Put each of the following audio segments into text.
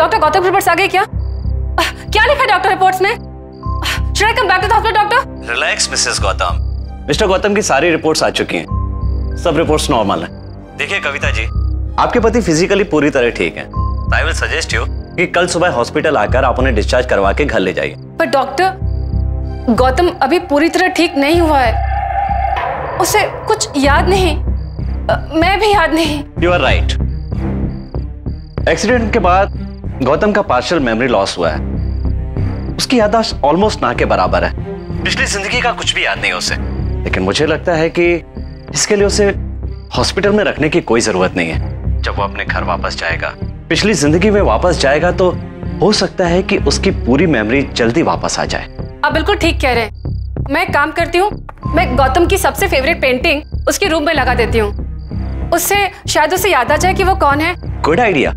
Doctor Gautam reports आ गई क्या? क्या लिखा डॉक्टर रिपोर्ट्स में? Should I come back to the hospital, doctor? Relax Mrs Gautam. Mister Gautam की सारी रिपोर्ट्स आ चुकी हैं, सब रिपोर्ट्स नॉर्मल हैं। देखिए कविता जी, आपके पति फिजिकली पूरी तरह ठीक हैं। आई विल सजेस्ट यू कि कल सुबह हॉस्पिटल आकर आप उन्हें डिस्चार्ज करवा के घर ले जाइए। पर डॉक्टर, गौतम अभी पूरी तरह ठीक नहीं हुआ है, उसे कुछ याद नहीं, मैं भी याद नहीं। You are right. एक्सीडेंट के बाद गौतम का पार्शियल मेमोरी लॉस हुआ है। उसकी याददाश्त ऑलमोस्ट ना के बराबर है। पिछली जिंदगी का कुछ भी याद नहीं उसे। लेकिन मुझे लगता है कि इसके लिए उसे हॉस्पिटल में रखने की कोई जरूरत नहीं है। जब वो अपने घर वापस जाएगा, पिछली जिंदगी में वापस जाएगा, तो हो सकता है कि उसकी पूरी मेमोरी जल्दी वापस आ जाए। आप बिल्कुल ठीक कह रहे हैं। मैं एक काम करती हूँ, मैं गौतम की सबसे फेवरेट पेंटिंग उसके रूम में लगा देती हूँ। उससे शायद उसे याद आ जाए कि वो कौन है। Good idea,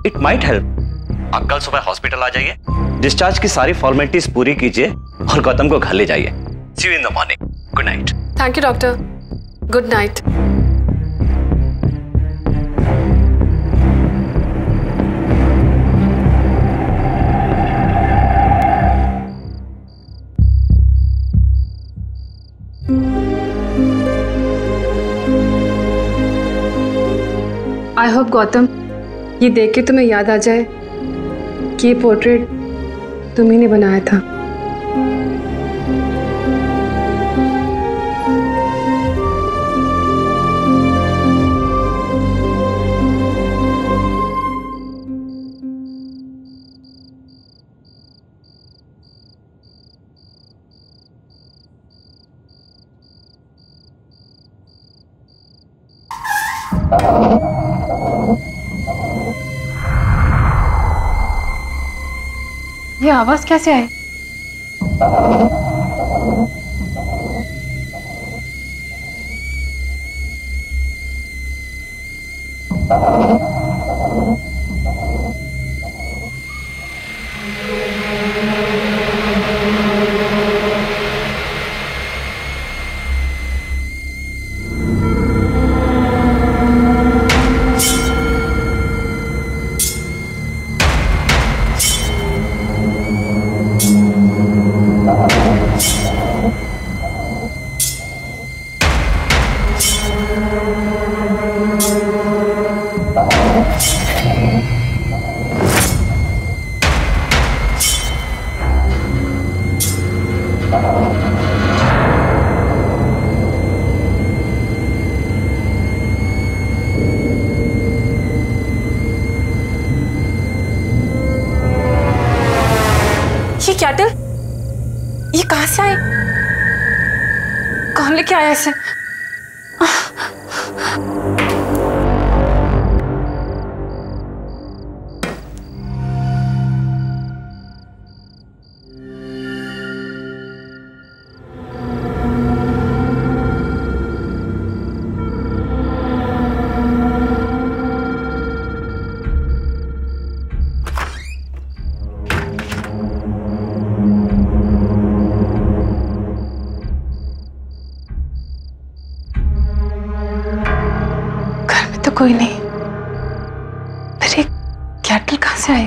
it might help. आप कल सुबह हॉस्पिटल आ जाइए, डिस्चार्ज की सारी फॉर्मेलिटीज पूरी कीजिए और गौतम को घर ले जाइए। See you in the morning. Good night. Thank you doctor, good night. I hope Gautam, ये देख के तुम्हें याद आ जाए कि ये पोर्ट्रेट तुम्ही ने बनाया था। ये आवाज कैसे आई? ये कैटल, ये कहां से आए? कौन लेके आया इसे? कोई नहीं, फिर ये कैटल कहां से आए?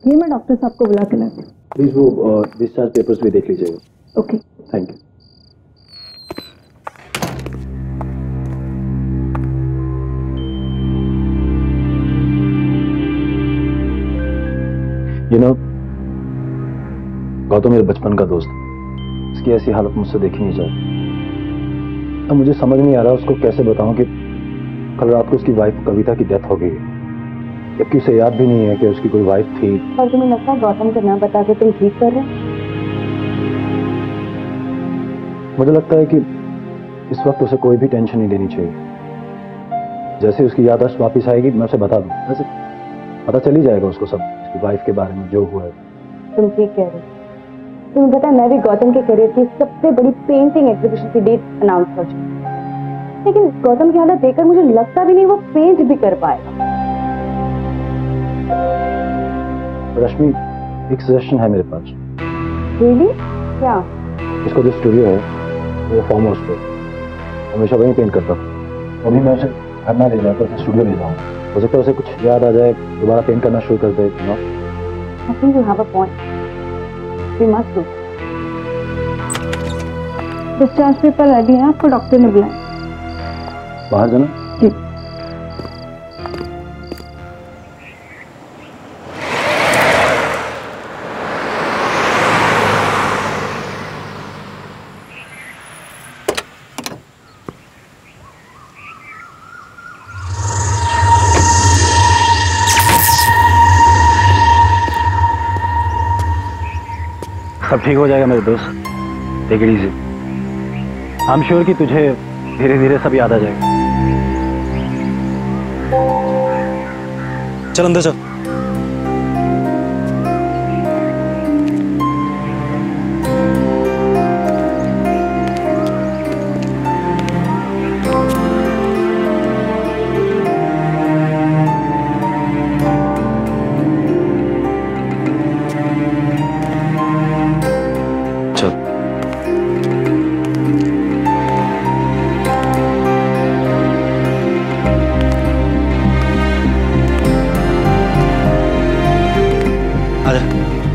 ये मैं डॉक्टर साहब को बुला के लाती हूँ। प्लीज वो डिस्चार्ज पेपर्स भी देख लीजिएगा। Okay, thank you. गौतम मेरे बचपन का दोस्त, इसकी ऐसी हालत मुझसे देखी नहीं जाती। अब मुझे समझ नहीं आ रहा उसको कैसे बताऊं कि कल रात को उसकी वाइफ कविता की डेथ हो गई, जबकि उसे याद भी नहीं है कि उसकी कोई वाइफ थी। और तुम्हें लगता है गौतम को ना बता के तुम ठीक कर रहे हो? मुझे लगता है कि इस वक्त उसे कोई भी टेंशन नहीं लेनी चाहिए। जैसे उसकी याददाश्त वापस आएगी मैं उसे बता दूं, वैसे पता चल ही जाएगा उसको सब उसकी वाइफ के बारे में जो हुआ है। तुम ठीक कह रहे हो। तुम्हें पता है मैं भी गौतम के करियर की सबसे बड़ी पेंटिंग एग्जीबिशन की डेट अनाउंस कर चुकी, लेकिन गौतम की हालत देखकर मुझे लगता भी नहीं वो पेंट भी कर पाएगा। रश्मि, एक सजेशन है मेरे पास। रियली? क्या? इसको जो स्टूडियो है वो फार्म हाउस पे, हमेशा वहीं पेंट करता हूँ। अभी मैं उसे घर ना ले जाकर उसे स्टूडियो ले जाऊँगा। हो सकता है उसे कुछ याद आ जाए, दोबारा पेंट करना शुरू कर दे। I think you have a point. We must do. Discharge paper ready है, आपको डॉक्टर ने बुलाया। बाहर जाना? जी। सब ठीक हो जाएगा मेरे दोस्त, take it easy. I am sure कि तुझे धीरे धीरे सब याद आ जाएगा। चल अंदर चल।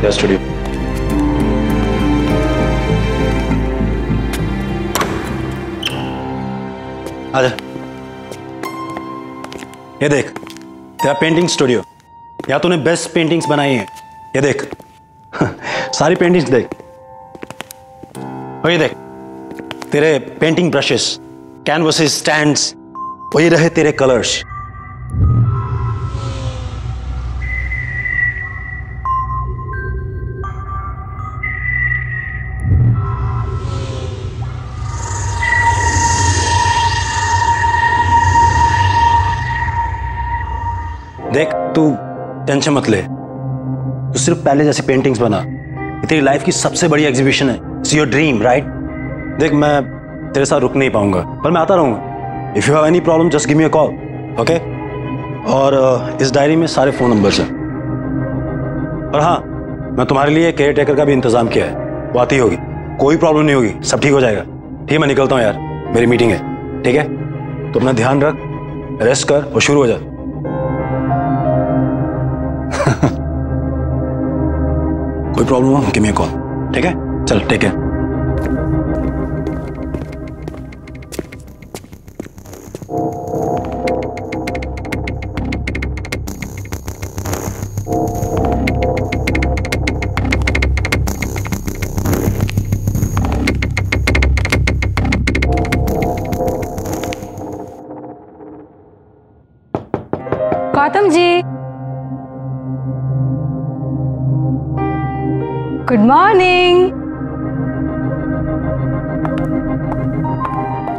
स्टूडियो आजा। ये देख तेरा पेंटिंग स्टूडियो, यहाँ तूने बेस्ट पेंटिंग्स बनाई हैं। ये देख सारी पेंटिंग्स देख। और ये देख तेरे पेंटिंग ब्रशेस, कैनवसेस, स्टैंड्स, वही रहे तेरे कलर्स। देख तू टेंशन मत ले, तू सिर्फ पहले जैसी पेंटिंग्स बना। ये तेरी लाइफ की सबसे बड़ी एग्जीबिशन है। It's your dream, right? देख मैं तेरे साथ रुक नहीं पाऊंगा, पर मैं आता रहूंगा। If you have any problem just give me a call, okay? और इस डायरी में सारे फोन नंबर्स हैं। और हाँ, मैं तुम्हारे लिए केयर टेकर का भी इंतजाम किया है, वो आती होगी। कोई प्रॉब्लम नहीं होगी, सब ठीक हो जाएगा। ठीक है, मैं निकलता हूँ यार, मेरी मीटिंग है। ठीक है, तो अपना ध्यान रख, रेस्ट कर और शुरू हो जा। कोई प्रॉब्लम हो गिव मी अ कॉल, ठीक है? चल take care. Gautam ji, good morning.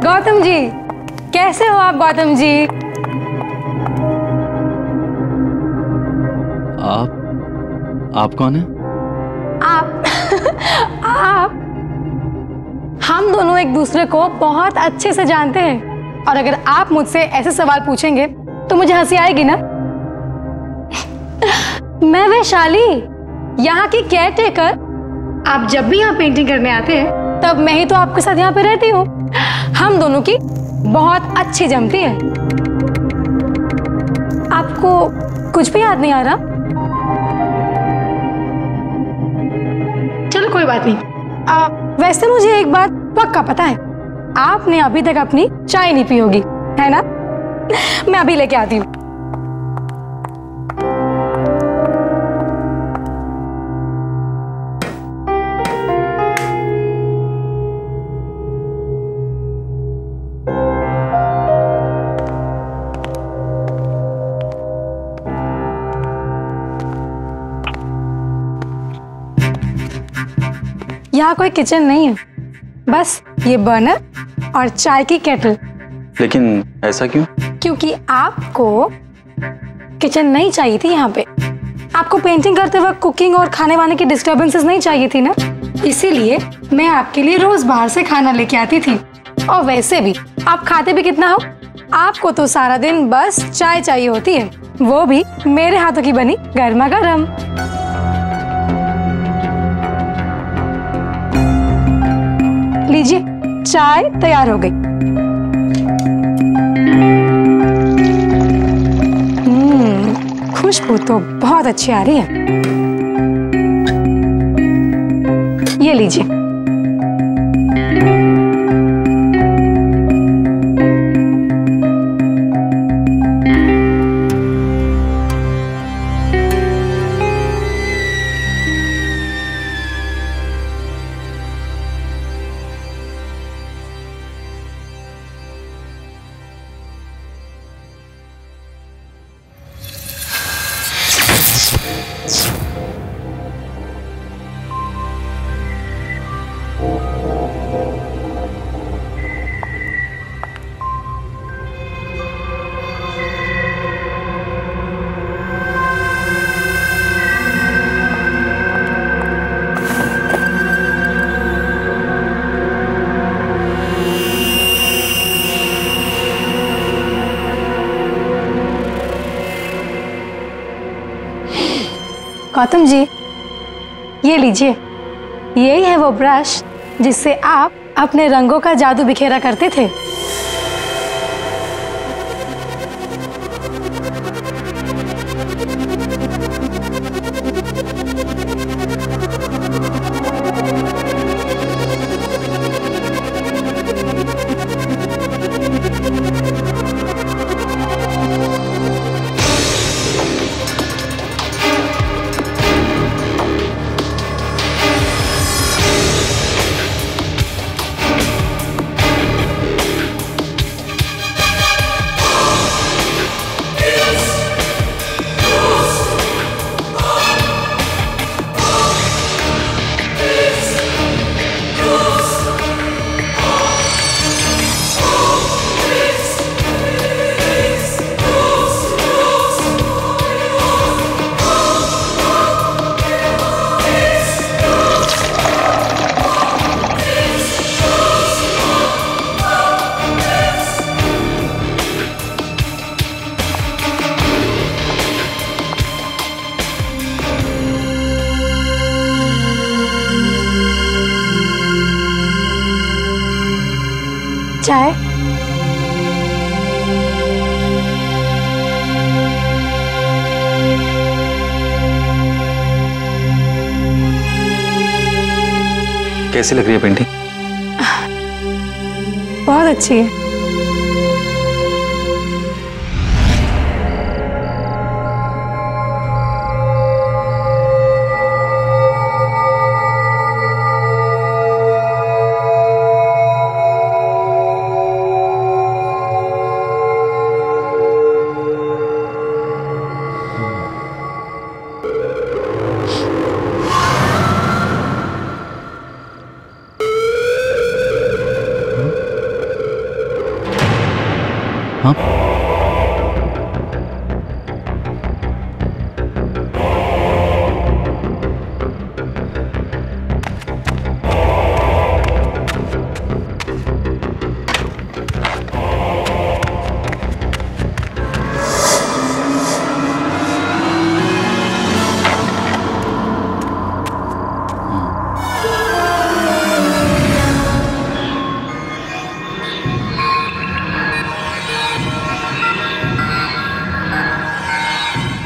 Gautam ji, कैसे हो आप गौतम जी? आप कौन है? आप हम दोनों एक दूसरे को बहुत अच्छे से जानते हैं, और अगर आप मुझसे ऐसे सवाल पूछेंगे तो मुझे हंसी आएगी ना। मैं वैशाली, यहाँ की केयर टेकर। आप जब भी यहाँ पेंटिंग करने आते हैं तब मैं ही तो आपके साथ यहाँ पे रहती हूँ। हम दोनों की बहुत अच्छी जमती है। आपको कुछ भी याद नहीं आ रहा? कोई बात नहीं। वैसे मुझे एक बात पक्का पता है, आपने अभी तक अपनी चाय नहीं पी होगी, है ना? मैं अभी लेके आती हूँ। यहाँ कोई किचन नहीं है, बस ये बर्नर और चाय की केटल। लेकिन ऐसा क्यों? क्योंकि आपको किचन नहीं चाहिए थी यहाँ पे। आपको पेंटिंग करते वक्त कुकिंग और खाने वाने की डिस्टर्बेंसेस नहीं चाहिए थी ना, इसीलिए मैं आपके लिए रोज बाहर से खाना लेके आती थी। और वैसे भी आप खाते भी कितना हो, आपको तो सारा दिन बस चाय चाहिए होती है, वो भी मेरे हाथों की बनी गर्मा गर्म। लीजिए, चाय तैयार हो गई। खुशबू तो बहुत अच्छी आ रही है। ये लीजिए। गौतम जी, ये लीजिए, यही है वो ब्रश जिससे आप अपने रंगों का जादू बिखेरा करते थे। चाय? कैसी लग रही है पेंटिंग? बहुत अच्छी है।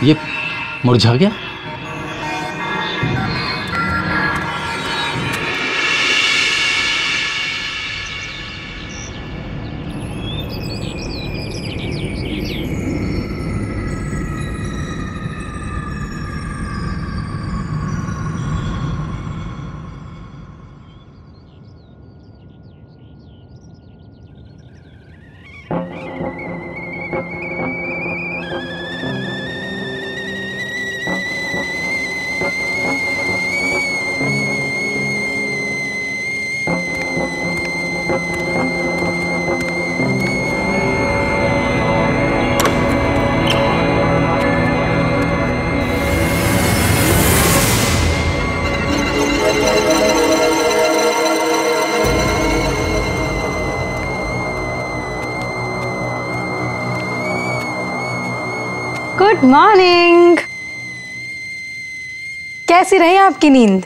ये मुरझा गया? Good morning. कैसी रही आपकी नींद?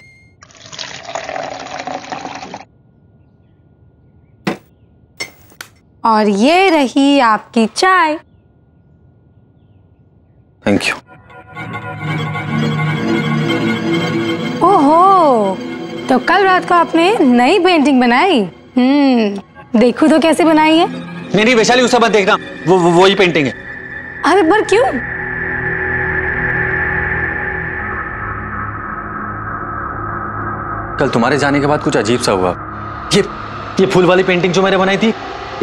और ये रही आपकी चाय। Thank you. ओहो, तो कल रात को आपने नई पेंटिंग बनाई? देखो तो कैसे बनाई है। नहीं वैशाली, उसे मत देखना, वो ही पेंटिंग है। अरे पर क्यों? कल तुम्हारे जाने के बाद कुछ अजीब सा हुआ। ये फूल वाली पेंटिंग जो मैंने बनाई थी,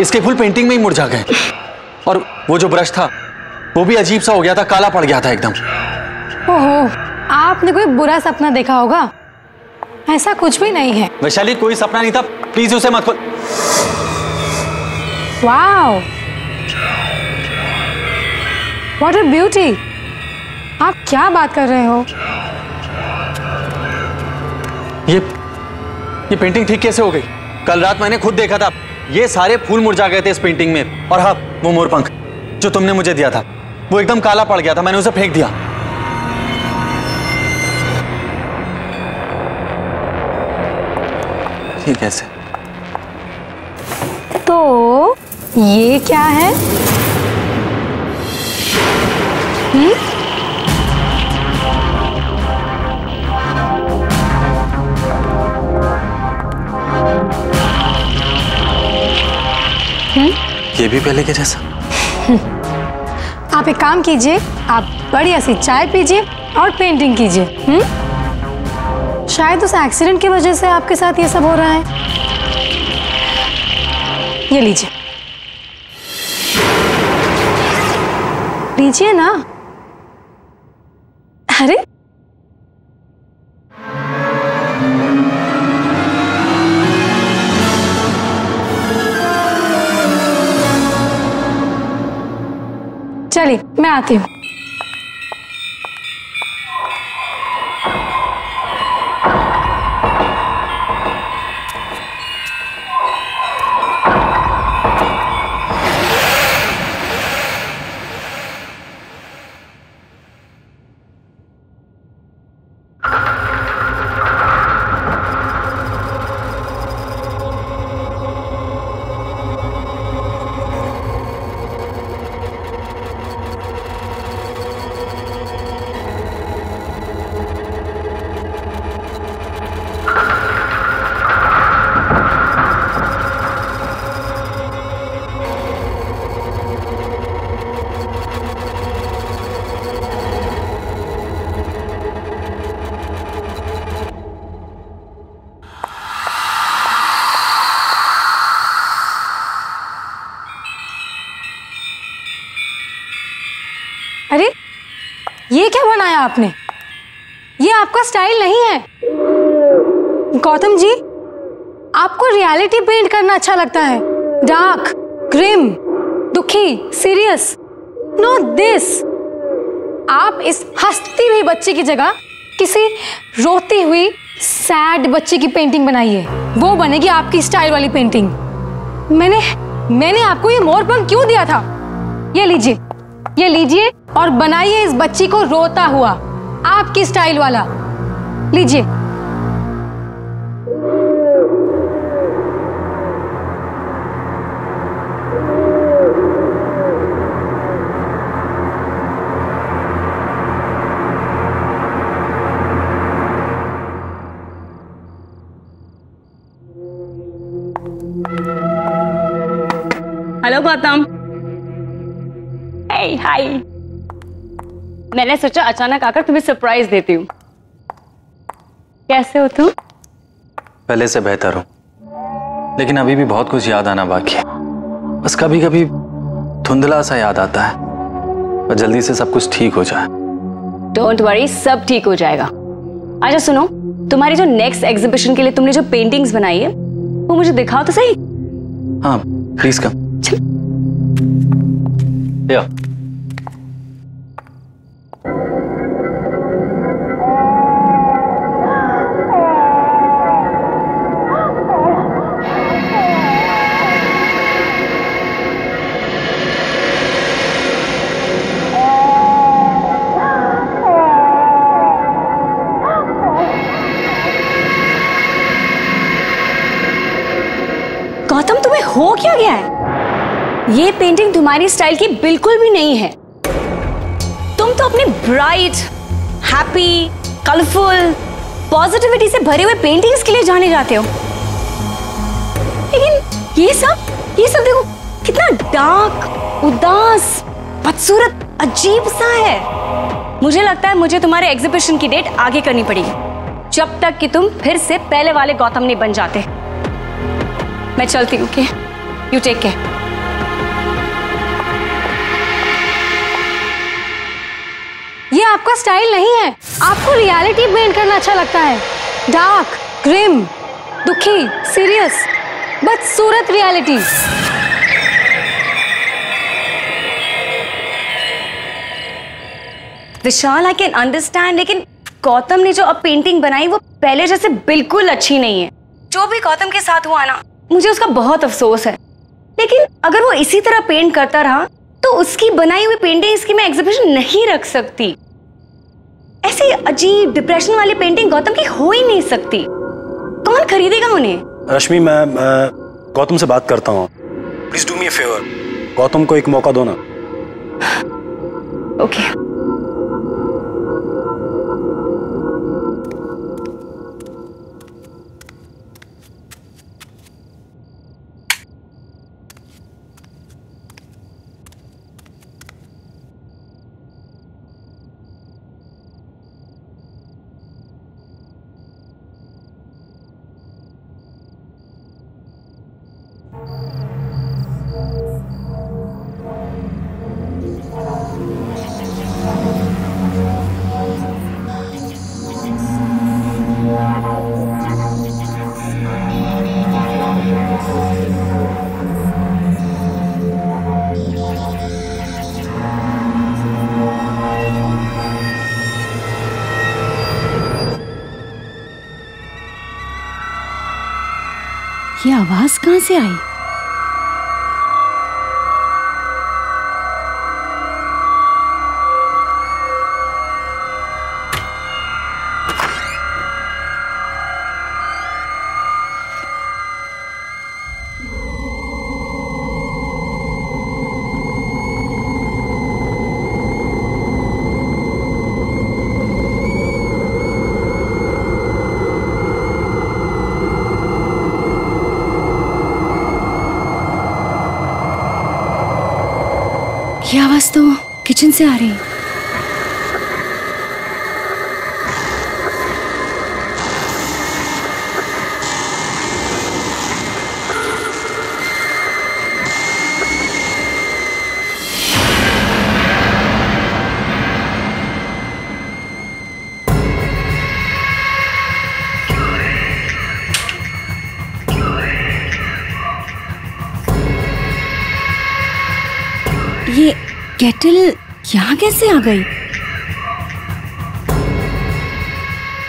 इसके फूल पेंटिंग में ही मुरझा गए। और वो जो ब्रश था वो भी अजीब सा हो गया था, काला पड़ गया था एकदम। ओहो, आपने कोई बुरा सपना देखा होगा। ऐसा कुछ भी नहीं है। वैशाली, कोई सपना नहीं था, प्लीज उसे मत खोल। Wow, what a beauty. आप क्या बात कर रहे हो? ये पेंटिंग ठीक कैसे हो गई? कल रात मैंने खुद देखा था, ये सारे फूल मुरझा गए थे इस पेंटिंग में। और हाँ, वो मोरपंख जो तुमने मुझे दिया था वो एकदम काला पड़ गया था, मैंने उसे फेंक दिया। ठीक कैसे? तो ये क्या है? ये भी पहले के जैसा। आप एक काम कीजिए, आप बढ़िया सी चाय पीजिए और पेंटिंग कीजिए। शायद उस एक्सीडेंट की वजह से आपके साथ ये सब हो रहा है। ये लीजिए, लीजिए ना। अरे चलिए, मैं आती हूँ। अरे ये क्या बनाया आपने? ये आपका स्टाइल नहीं है। गौतम जी, आपको रियलिटी पेंट करना अच्छा लगता है। डार्क, ग्रिम, दुखी, सीरियस। Not this. आप इस हंसती हुई बच्ची की जगह किसी रोती हुई सैड बच्ची की पेंटिंग बनाइए। वो बनेगी आपकी स्टाइल वाली पेंटिंग। मैंने आपको ये मोरपंख क्यों दिया था? ये लीजिए और बनाइए इस बच्ची को रोता हुआ, आपकी स्टाइल वाला। लीजिए। हेलो गौतम। हाय। मैंने सोचा अचानक आकर तुम्हें सरप्राइज देती हूँ। कैसे हो तुम? पहले से बेहतर हूं, लेकिन अभी भी बहुत कुछ याद आना बाकी है। बस कभी कभी धुंधला सा याद आता है, और जल्दी से सब कुछ ठीक हो जाए। डोंट वरी, सब ठीक हो जाएगा। अच्छा सुनो, तुम्हारी जो नेक्स्ट एग्जीबिशन के लिए तुमने जो पेंटिंग्स बनाई है वो मुझे दिखाओ तो सही। हाँ प्लीज कम। या गौतम, तुम्हें हो क्या गया है? ये पेंटिंग तुम्हारी स्टाइल की बिल्कुल भी नहीं है। तुम तो अपनी ब्राइट, हैप्पी, कलरफुल, पॉजिटिविटी से भरे हुए पेंटिंग्स के लिए जाने जाते हो, लेकिन ये सब देखो कितना डार्क, उदास, बदसूरत, अजीब सा है। मुझे लगता है मुझे तुम्हारे एग्जीबिशन की डेट आगे करनी पड़ेगी, जब तक कि तुम फिर से पहले वाले गौतम नहीं बन जाते। मैं चलती हूँ, ओके? You take care. ये आपका स्टाइल नहीं है। आपको रियलिटी पेंट करना अच्छा लगता है। डार्क, ग्रिम, दुखी, सीरियस, बदसूरत reality. Vishal, I can understand, लेकिन गौतम ने जो अब पेंटिंग बनाई वो पहले जैसे बिल्कुल अच्छी नहीं है। जो भी गौतम के साथ हुआ ना, मुझे उसका बहुत अफसोस है। लेकिन अगर वो इसी तरह पेंट करता रहा तो उसकी बनाई हुई पेंटिंग्स की मैं एग्जीबिशन नहीं रख सकती। ऐसी अजीब डिप्रेशन वाली पेंटिंग गौतम की हो ही नहीं सकती। कौन खरीदेगा उन्हें? रश्मि, मैं गौतम से बात करता हूँ। Please do me a favour, Gautam को एक मौका दो ना। ओके। ये आवाज कहां से आई? ये आवाज तो किचन से आ रही है। ये केटल यहाँ कैसे आ गई?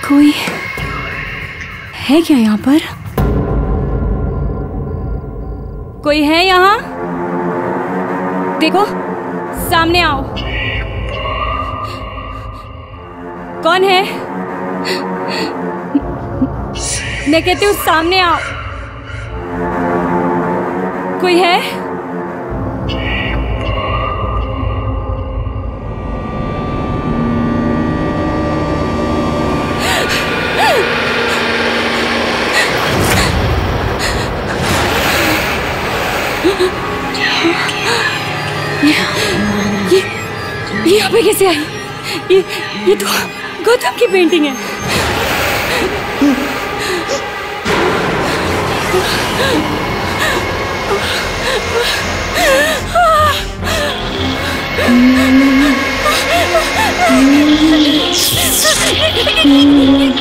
कोई है क्या यहाँ पर? कोई है यहाँ? देखो, सामने आओ। कौन है? मैं कहती हूँ सामने आओ। कोई है? ये यहाँ पे कैसे आई? ये तो गौतम की पेंटिंग है।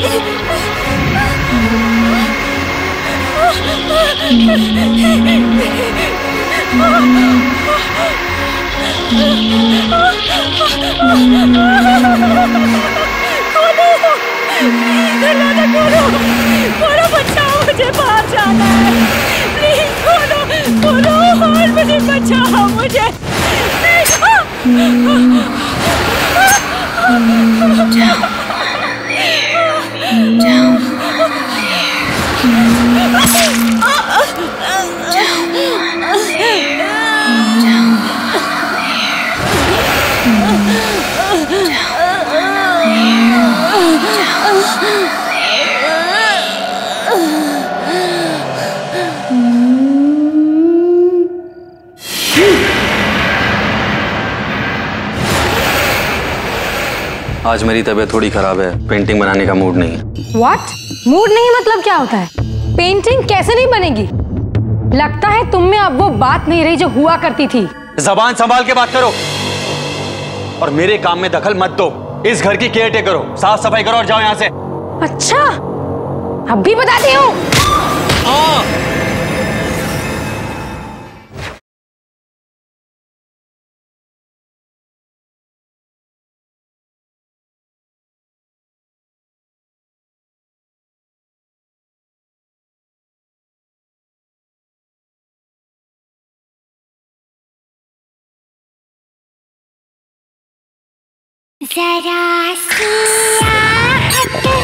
खोलो, बचाओ, मुझे बाहर जाना है। प्लीज खोलो, और मुझे बचाओ, मुझे। आज मेरी तबीयत थोड़ी खराब है, पेंटिंग बनाने का मूड नहीं है। What? मूड नहीं मतलब क्या होता है? पेंटिंग कैसे नहीं बनेगी? लगता है तुम में अब वो बात नहीं रही जो हुआ करती थी। जबान संभाल के बात करो और मेरे काम में दखल मत दो। इस घर की केयर टेकर करो, साफ सफाई करो और जाओ यहाँ से। अच्छा, अब भी बताती हूँ। जरा सी आहट होती है।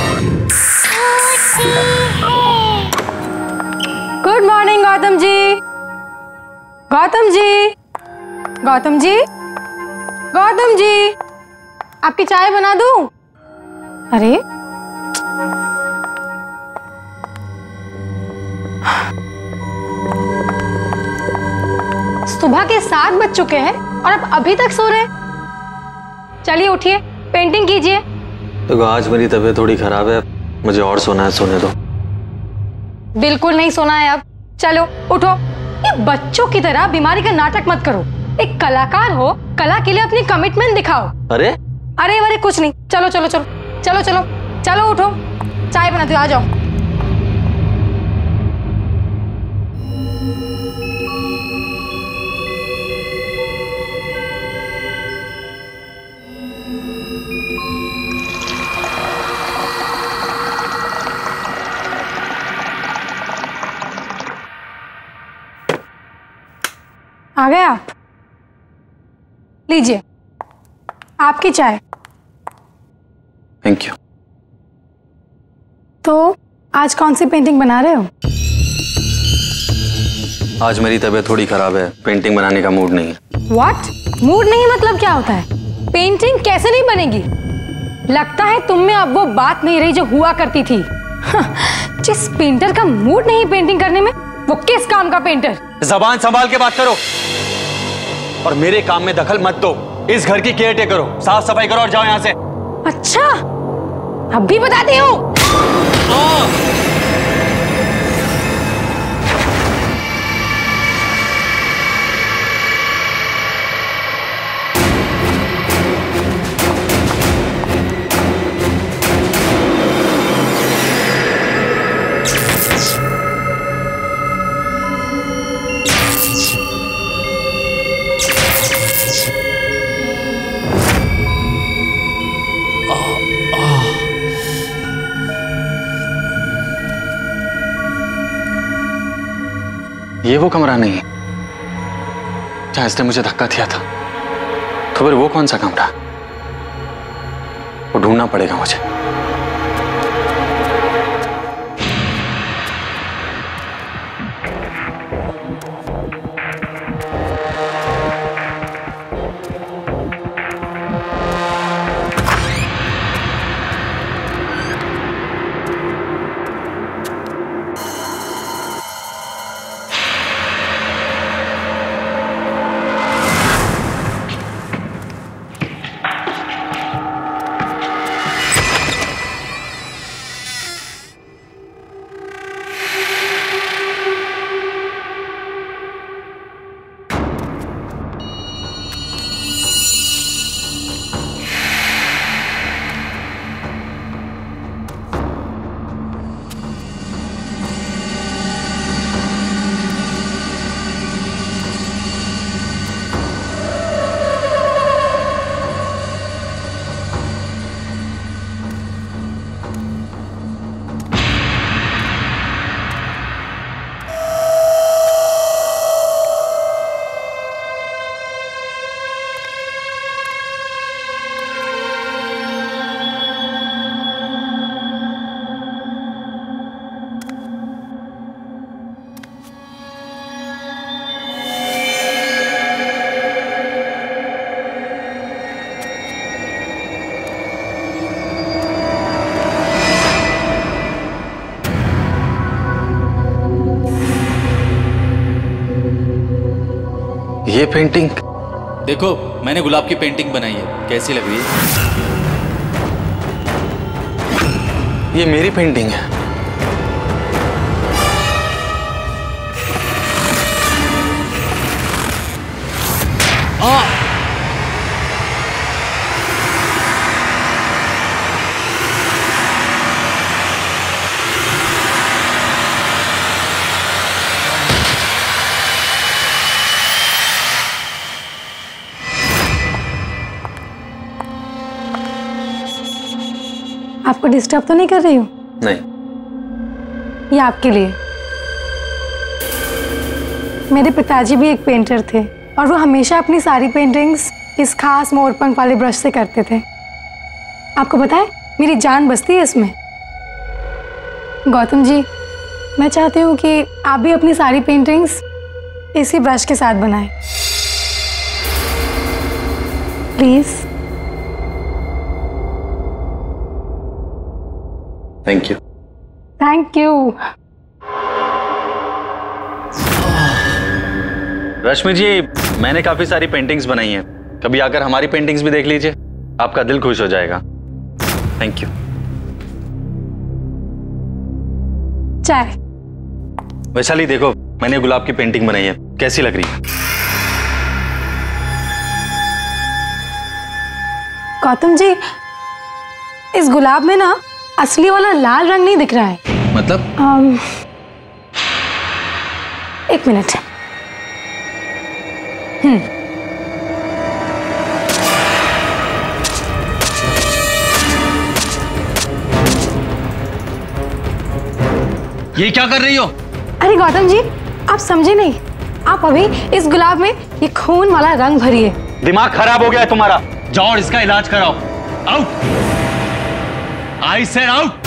Good morning Gautam ji. गौतम जी, गौतम जी, गौतम जी, आपकी चाय बना दूं? अरे सुबह के 7 बज चुके हैं और आप अभी तक सो रहे हैं। चलिए उठिए, पेंटिंग कीजिए। तो आज मेरी तबीयत थोड़ी खराब है, मुझे और सोना है, सोने दो। बिल्कुल नहीं सोना है अब। चलो उठो। ये बच्चों की तरह बीमारी का नाटक मत करो। एक कलाकार हो, कला के लिए अपनी कमिटमेंट दिखाओ। अरे अरे कुछ नहीं। चलो चलो चलो चलो चलो चलो उठो, चाय बनाती हूँ, आ जाओ। आ गए आप? लीजिए आपकी चाय। Thank you. तो आज कौन सी पेंटिंग बना रहे हो? आज मेरी तबीयत थोड़ी खराब है, पेंटिंग बनाने का मूड नहीं है। What? मूड नहीं मतलब क्या होता है? पेंटिंग कैसे नहीं बनेगी? लगता है तुम में अब वो बात नहीं रही जो हुआ करती थी। जिस पेंटर का मूड नहीं पेंटिंग करने में, वो किस काम का पेंटर? जबान संभाल के बात करो और मेरे काम में दखल मत दो। इस घर की केयर टेकर करो, साफ सफाई करो और जाओ यहाँ से। अच्छा, अब भी बताती हूँ। ये वो कमरा नहीं है जहां इसने मुझे धक्का दिया था। तो फिर वो कौन सा कमरा? वो ढूंढना पड़ेगा मुझे। ये पेंटिंग देखो, मैंने गुलाब की पेंटिंग बनाई है, कैसी लग रही है? ये मेरी पेंटिंग है। आपको डिस्टर्ब तो नहीं कर रही हूँ? नहीं। ये आपके लिए। मेरे पिताजी भी एक पेंटर थे और वो हमेशा अपनी सारी पेंटिंग्स इस खास मोरपंख वाले ब्रश से करते थे। आपको पता है, मेरी जान बसती है इसमें। गौतम जी, मैं चाहती हूँ कि आप भी अपनी सारी पेंटिंग्स इसी ब्रश के साथ बनाएं। Please. Thank you. Thank you. Rashmi ji, मैंने काफी सारी पेंटिंग्स बनाई हैं, कभी आकर हमारी पेंटिंग्स भी देख लीजिए, आपका दिल खुश हो जाएगा। Thank you. चाय। वैशाली देखो, मैंने गुलाब की पेंटिंग बनाई है, कैसी लग रही है? गौतम जी, इस गुलाब में ना असली वाला लाल रंग नहीं दिख रहा है। मतलब? एक मिनट। ये क्या कर रही हो? अरे गौतम जी, आप समझे नहीं। आप अभी इस गुलाब में ये खून वाला रंग भरिए। दिमाग खराब हो गया है तुम्हारा, जाओ और इसका इलाज कराओ। आउट। I said out.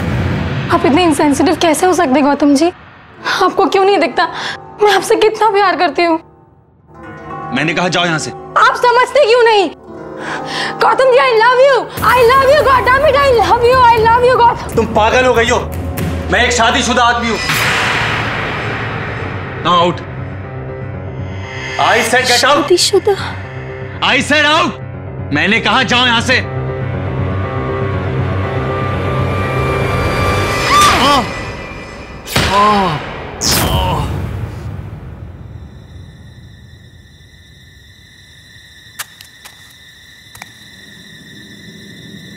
आप इतने इंसेंसिटिव कैसे हो सकते गौतम जी? आपको क्यों नहीं दिखता मैं आपसे कितना प्यार करती हूँ? मैंने कहा जाओ यहाँ से। आप समझते क्यों नहीं? Gautam ji, I love you Gautam, I love you Gautam. तुम पागल हो गई हो, मैं एक शादीशुदा आदमी हूँ। Now out. I said get out. शादीशुदा? I said out. मैंने कहा जाओ यहाँ से।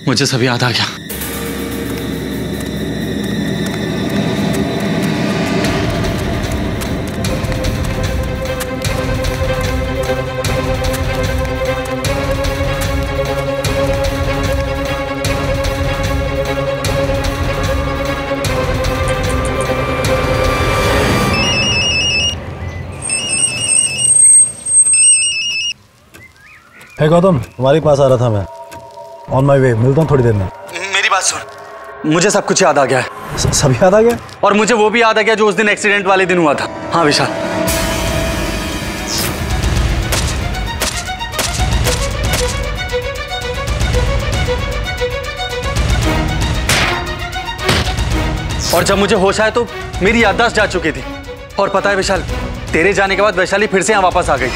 मुझे सब याद आ गया। हे गौतम, तुम्हारे पास आ रहा था मैं। ऑन माई वे, मिलता हूँ थोड़ी देर में। मेरी बात सुन, मुझे सब कुछ याद आ गया है। सब याद आ गया? और मुझे वो भी याद आ गया जो उस दिन एक्सीडेंट वाले दिन हुआ था। हाँ विशाल, और जब मुझे होश आया तो मेरी याददाश्त जा चुकी थी। और पता है विशाल, तेरे जाने के बाद वैशाली फिर से यहाँ वापस आ गई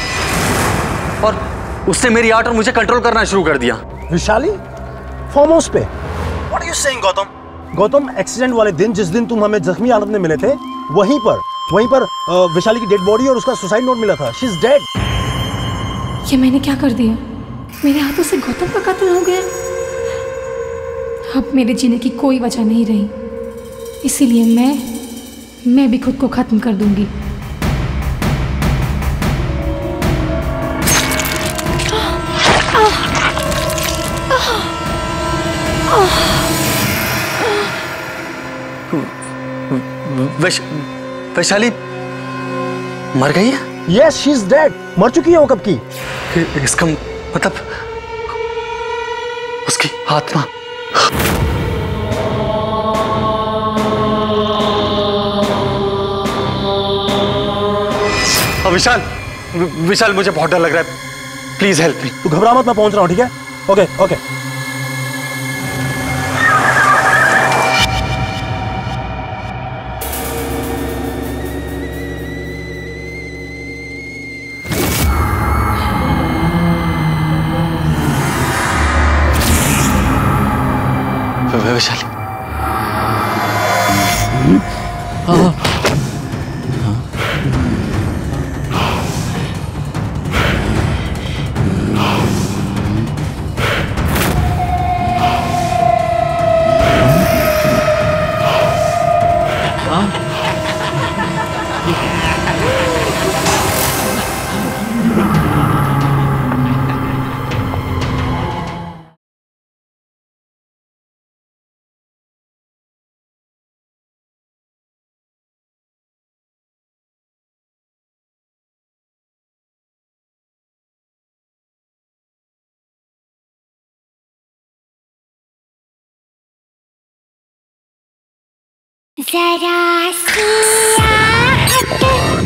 और उसने मेरी आर्ट और मुझे कंट्रोल करना शुरू कर दिया। विशाली फार्म हाउस पे? What are you saying Gautam? Gautam, accident वाले दिन, जिस दिन तुम हमें जख्मी हालत में मिले थे, वहीं पर विशाली की डेड बॉडी और उसका सुसाइड नोट मिला था। She is dead. ये मैंने क्या कर दिया? मेरे हाथों से गौतम का कत्ल हो गया। अब मेरे जीने की कोई वजह नहीं रही, इसीलिए मैं भी खुद को खत्म कर दूंगी। वैशाली मर गई है? Yes, she is dead. मर चुकी है वो कब की। इसका मतलब उसकी आत्मा। विशाल मुझे बहुत डर लग रहा है, प्लीज हेल्प मी। तू घबरा मत, मैं पहुंच रहा हूँ, ठीक है? Okay okay. है वैशाली? जरा सी आहट होती है।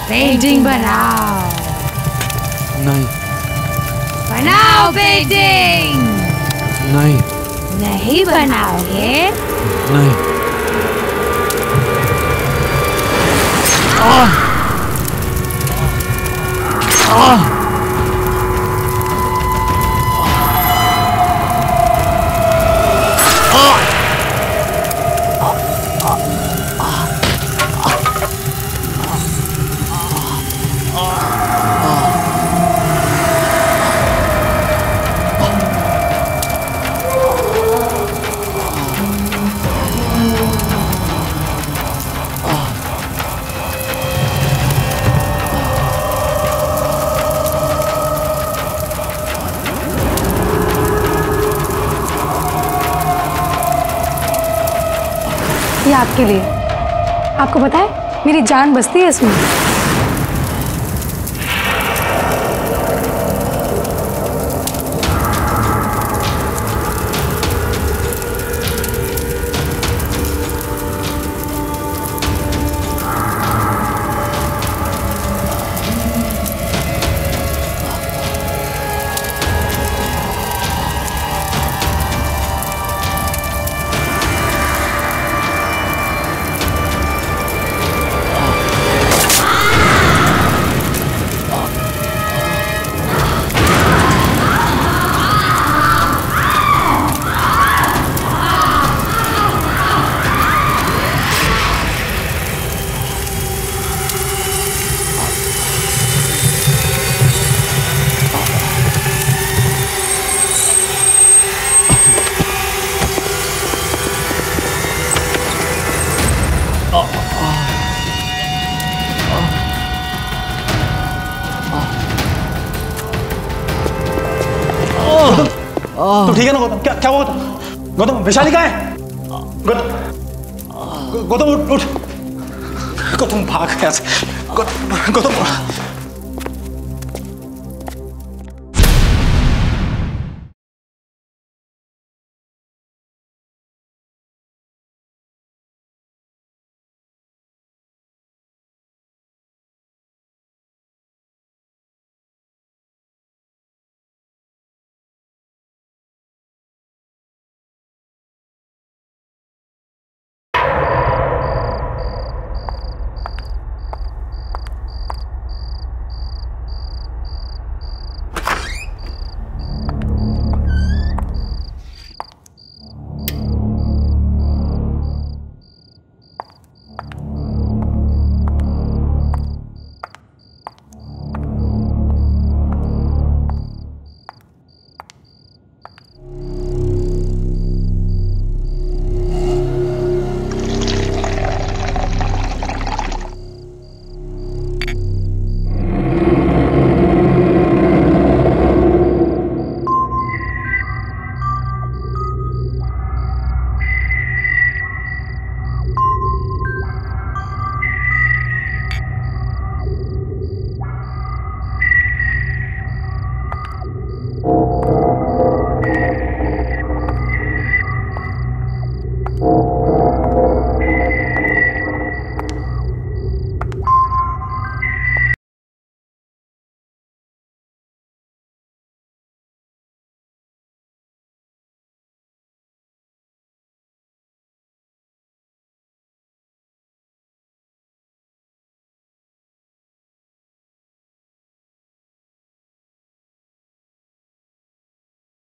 पेंटिंग बनाओ। नहीं बनाओ पेंटिंग। नहीं नहीं बनाओगे? नहीं। ये आपके लिए। आपको पता है मेरी जान बसती है इसमें। तू ठीक है ना गौतम? क्या हुआ गौतम? गौतम वैशाली कहाँ है? गौतम उठ। गौतम भाग यहाँ से। गौतम